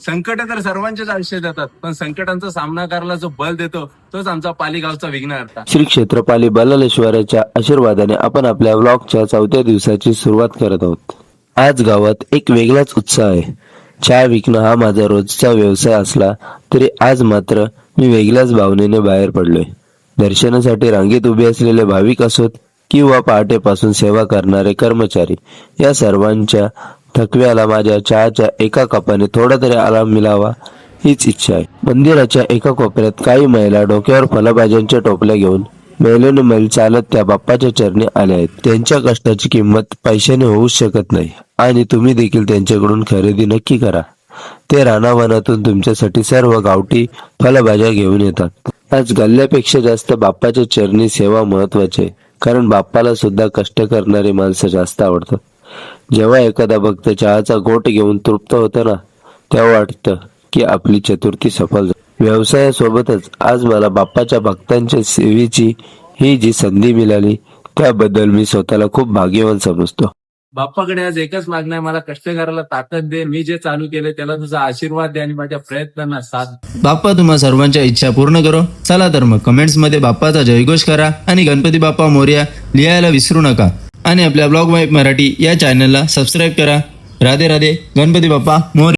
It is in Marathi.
संकट तर सर्वांच्याच आयुष्यात येतात, पण संकटांचा सामना करायला जो बल देतो तोच आमचा पालीगावचा विघ्नहर्ता. श्री क्षेत्रपाली बलालेश्वराच्या आशीर्वादाने आपण आपल्या व्लॉगच्या 4थ्या दिवसाची सुरुवात करत आहोत. आज गावात एक वेगळाच उत्साह आहे. चहा विकणं हा माझा रोजचा व्यवसाय असला तरी आज मात्र मी वेगळ्याच भावनेने बाहेर पडलोय. दर्शनासाठी रांगेत उभे असलेले भाविक असोत किंवा पहाटेपासून सेवा करणारे कर्मचारी, या सर्वांच्या थकव्याला माझ्या चहाच्या एका कपाने थोडा तरी आराम मिळावा हीच इच्छा आहे. मंदिराच्या एका कोपऱ्यात काही महिला डोक्यावर फळभाज्यांच्या टोपल्या घेऊन मैल चालत त्या बाप्पाच्या चरणी आल्या आहेत. त्यांच्या कष्टाची किंमत पैशाने होऊ शकत नाही आणि तुम्ही देखील त्यांच्याकडून खरेदी नक्की करा. ते रानावनातून तुमच्यासाठी सर्व गावठी फळभाज्या घेऊन येतात. आज गल्ल्यापेक्षा जास्त बाप्पाच्या चरणी सेवा महत्वाची आहे, कारण बाप्पाला सुद्धा कष्ट करणारी माणसं जास्त आवडतात. जेव्हा एखादा भक्त चहाचा घोट घेऊन तृप्त होतो ना, तेव्हा वाटतं की आपली चतुर्थी सफल झाली. व्यवसायासोबतच आज मला बाप्पाच्या भक्तांच्या सेवेची ही जी संधी मिळाली त्याबद्दल मी स्वतःला खूप भाग्यवान समजतो. बाप्पाकडे आज एकच मागणं आहे, मला कष्ट करायला ताकद दे. मी जे चालू केले त्याला तुझा आशीर्वाद दे आणि माझ्या प्रयत्नांना साथ दे. बाप्पा तुम्हा सर्वांच्या इच्छा पूर्ण करो. चला तर मग कमेंट्स मध्ये बाप्पाचा जयघोष करा आणि गणपती बाप्पा मोरया लिहायला विसरू नका. आणि आपल्या ब्लॉग वाईफ मराठी या चॅनलला सबस्क्राईब करा. राधे राधे. गणपती बाप्पा मोरया.